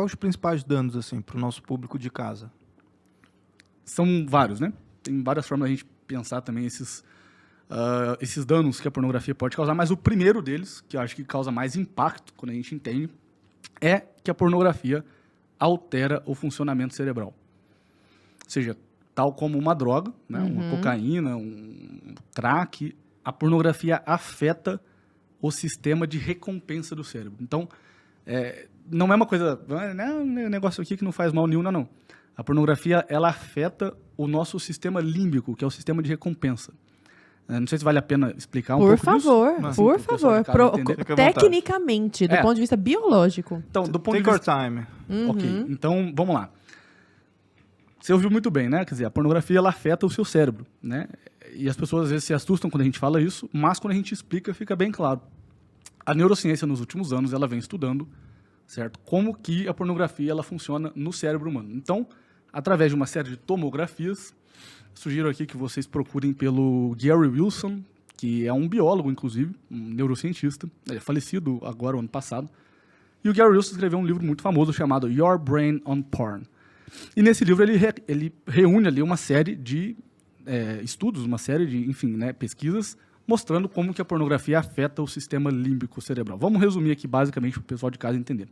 Quais os principais danos, assim, para o nosso público de casa? São vários, né? Tem várias formas da gente pensar também esses danos que a pornografia pode causar, mas o primeiro deles, que eu acho que causa mais impacto quando a gente entende, é que a pornografia altera o funcionamento cerebral. Ou seja, tal como uma droga, né? Uma cocaína, um crack, a pornografia afeta o sistema de recompensa do cérebro. Então, não é uma coisa, não é um negócio aqui que não faz mal nenhum, não. A pornografia, ela afeta o nosso sistema límbico, que é o sistema de recompensa. Não sei se vale a pena explicar um pouco disso. Por favor. Tecnicamente, do ponto de vista biológico. Então, do ponto Take de your vista... time. Ok, então, vamos lá. Você ouviu muito bem, né? Quer dizer, a pornografia, ela afeta o seu cérebro, né? E as pessoas, às vezes, se assustam quando a gente fala isso, mas quando a gente explica, fica bem claro. A neurociência, nos últimos anos, ela vem estudando, certo? Como que a pornografia, ela funciona no cérebro humano. Então, através de uma série de tomografias, sugiro aqui que vocês procurem pelo Gary Wilson, que é um biólogo, inclusive, um neurocientista, ele é falecido agora, ano passado. E o Gary Wilson escreveu um livro muito famoso chamado Your Brain on Porn. E nesse livro ele reúne ali uma série de estudos, uma série de, enfim, né, pesquisas, mostrando como que a pornografia afeta o sistema límbico cerebral. Vamos resumir aqui basicamente para o pessoal de casa entender.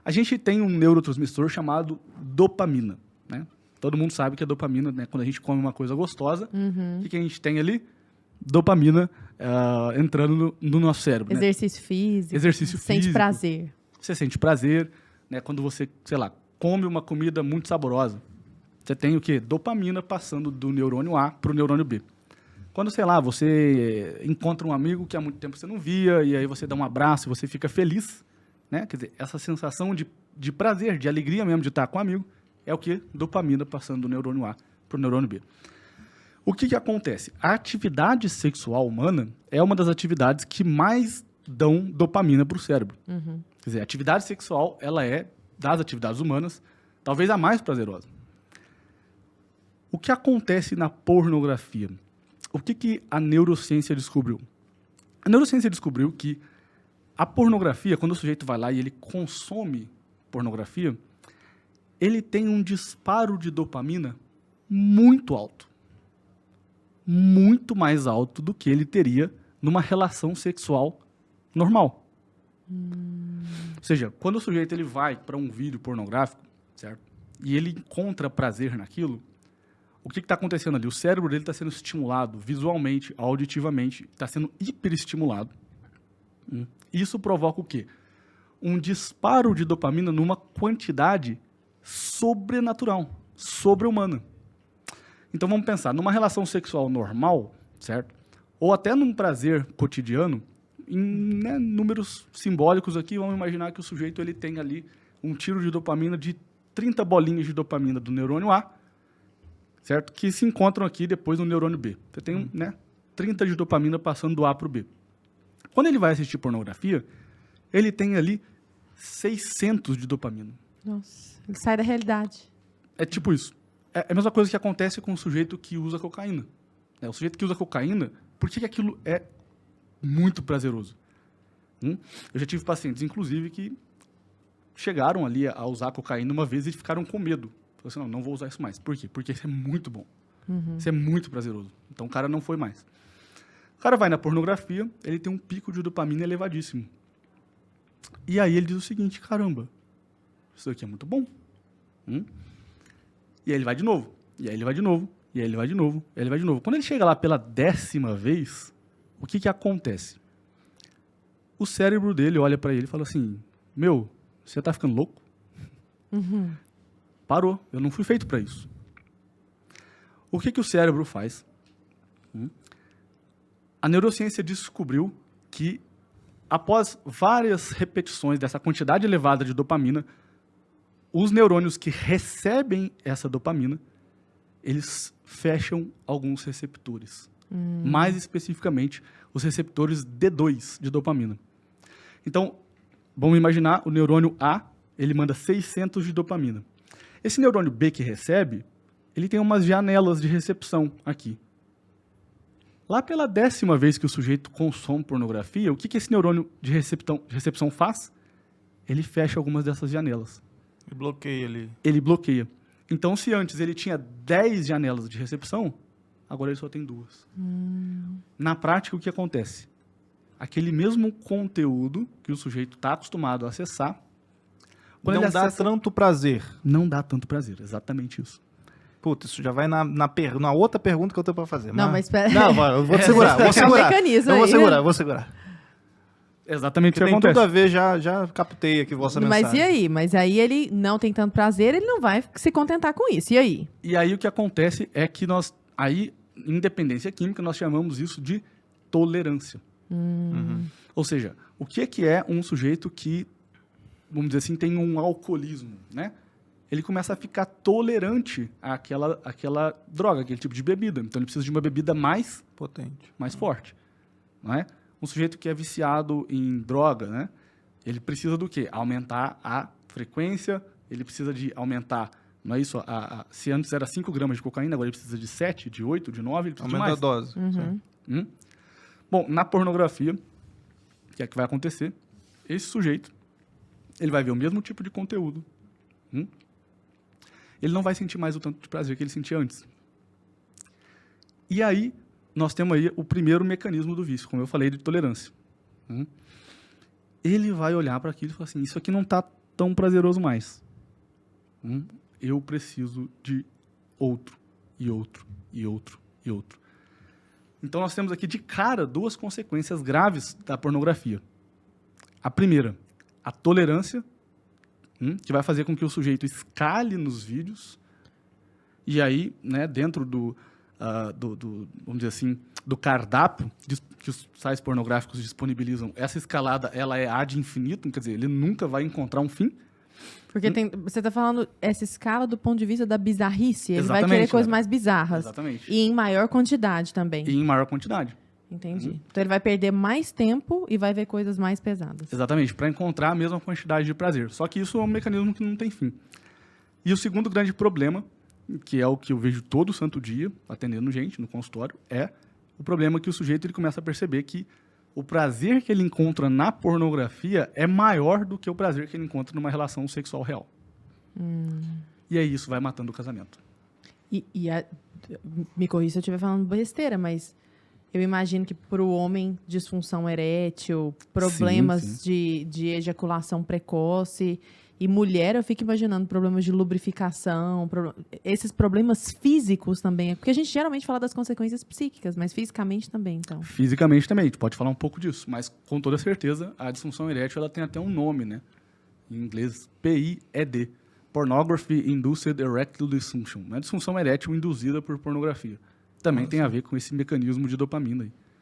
A gente tem um neurotransmissor chamado dopamina, né? Todo mundo sabe que a dopamina, né, quando a gente come uma coisa gostosa, o que a gente tem ali? Dopamina entrando no nosso cérebro. Exercício físico. Exercício físico. Sente prazer. Você sente prazer, né? Quando você, sei lá, come uma comida muito saborosa. Você tem o quê? Dopamina passando do neurônio A para o neurônio B. Quando, sei lá, você encontra um amigo que há muito tempo você não via, e aí você dá um abraço e você fica feliz, né? Quer dizer, essa sensação de prazer, de alegria mesmo de estar com um amigo, é o quê? Dopamina passando do neurônio A para o neurônio B. O que acontece? A atividade sexual humana é uma das atividades que mais dão dopamina para o cérebro. Quer dizer, a atividade sexual, ela é, das atividades humanas, talvez a mais prazerosa. O que acontece na pornografia? O que a neurociência descobriu? A neurociência descobriu que a pornografia, quando o sujeito vai lá e ele consome pornografia, ele tem um disparo de dopamina muito alto. Muito mais alto do que ele teria numa relação sexual normal. Ou seja, quando o sujeito ele vai para um vídeo pornográfico, certo? E ele encontra prazer naquilo, o que está acontecendo ali? O cérebro dele está sendo estimulado visualmente, auditivamente, está sendo hiperestimulado. Isso provoca o quê? Um disparo de dopamina numa quantidade sobrenatural, sobre-humana. Então vamos pensar, numa relação sexual normal, certo? Ou até num prazer cotidiano, em números simbólicos aqui, vamos imaginar que o sujeito ele tem ali um tiro de dopamina de 30 bolinhas de dopamina do neurônio A, certo? Que se encontram aqui depois no neurônio B. Você tem 30 de dopamina passando do A para o B. Quando ele vai assistir pornografia, ele tem ali 600 de dopamina. Nossa, ele sai da realidade. É tipo isso. É a mesma coisa que acontece com o sujeito que usa cocaína. O sujeito que usa cocaína, por que aquilo é muito prazeroso? Eu já tive pacientes, inclusive, que chegaram ali a usar cocaína uma vez e ficaram com medo. Falaram assim, não vou usar isso mais. Por quê? Porque isso é muito bom. Isso é muito prazeroso. Então o cara não foi mais. O cara vai na pornografia, ele tem um pico de dopamina elevadíssimo. E aí ele diz o seguinte, caramba, isso aqui é muito bom. E aí ele vai de novo, e aí ele vai de novo, e aí ele vai de novo, e aí ele vai de novo. Quando ele chega lá pela 10ª vez, o que acontece? O cérebro dele olha para ele e fala assim, meu, você tá ficando louco? Parou, eu não fui feito para isso. O que o cérebro faz? A neurociência descobriu que, após várias repetições dessa quantidade elevada de dopamina, os neurônios que recebem essa dopamina, eles fecham alguns receptores. Mais especificamente, os receptores D2 de dopamina. Então, vamos imaginar, o neurônio A, ele manda 600 de dopamina. Esse neurônio B que recebe, ele tem umas janelas de recepção aqui. Lá pela 10ª vez que o sujeito consome pornografia, o que esse neurônio de recepção faz? Ele fecha algumas dessas janelas. E bloqueia ali. Ele bloqueia. Então, se antes ele tinha 10 janelas de recepção, agora ele só tem 2. Na prática, o que acontece? Aquele mesmo conteúdo que o sujeito está acostumado a acessar, quando não ele dá acessa, tanto prazer. não dá tanto prazer. Exatamente isso. Puta, isso já vai na outra pergunta que eu tenho pra fazer. Não, mas espera. Não, eu vou te segurar, vou segurar. mecanismo Eu vou aí, segurar, né? vou segurar. Exatamente o que Tem acontece. tudo a ver, já captei aqui vossa mensagem. Mas e aí? Mas aí ele não tem tanto prazer, ele não vai se contentar com isso. E aí? E aí o que acontece é que nós, aí, em dependência química, nós chamamos isso de tolerância. Ou seja, o que é um sujeito que, vamos dizer assim, tem um alcoolismo, né? Ele começa a ficar tolerante àquela droga, aquele tipo de bebida. Então ele precisa de uma bebida mais Potente. forte, não é? Um sujeito que é viciado em droga, né? Ele precisa do quê? Aumentar a frequência, ele precisa de aumentar, não é isso? Se antes era 5 gramas de cocaína, agora ele precisa de 7, de 8, de 9, ele precisa Aumenta a de mais. dose. Sim. Bom, na pornografia, o que é que vai acontecer? Esse sujeito, ele vai ver o mesmo tipo de conteúdo. Ele não vai sentir mais o tanto de prazer que ele sentia antes. E aí, nós temos aí o primeiro mecanismo do vício, como eu falei, de tolerância. Ele vai olhar para aquilo e falar assim, isso aqui não está tão prazeroso mais. Eu preciso de outro, e outro, e outro, e outro. Então, nós temos aqui de cara 2 consequências graves da pornografia. A primeira, a tolerância, que vai fazer com que o sujeito escale nos vídeos, e aí, né, dentro vamos dizer assim, do cardápio que os sites pornográficos disponibilizam, essa escalada ela é ad infinitum, quer dizer, ele nunca vai encontrar um fim. Porque você está falando essa escala do ponto de vista da bizarrice. Ele Exatamente, vai querer coisas né? mais bizarras. Exatamente. E em maior quantidade também. E em maior quantidade. Entendi. Então ele vai perder mais tempo e vai ver coisas mais pesadas. Exatamente, para encontrar a mesma quantidade de prazer. Só que isso é um mecanismo que não tem fim. E o segundo grande problema, que é o que eu vejo todo santo dia, atendendo gente no consultório, é o problema que o sujeito ele começa a perceber que o prazer que ele encontra na pornografia é maior do que o prazer que ele encontra numa relação sexual real. E aí isso vai matando o casamento. Me corrija se eu estiver falando besteira, mas eu imagino que para o homem, disfunção erétil, problemas de ejaculação precoce, e mulher, eu fico imaginando problemas de lubrificação, esses problemas físicos também. Porque a gente geralmente fala das consequências psíquicas, mas fisicamente também, então. Fisicamente também, a gente pode falar um pouco disso, mas com toda certeza a disfunção erétil ela tem até um nome, né? Em inglês, PIED. Pornography Induced Erectile Dysfunction. Né? Disfunção erétil induzida por pornografia. Também tem a ver com esse mecanismo de dopamina aí.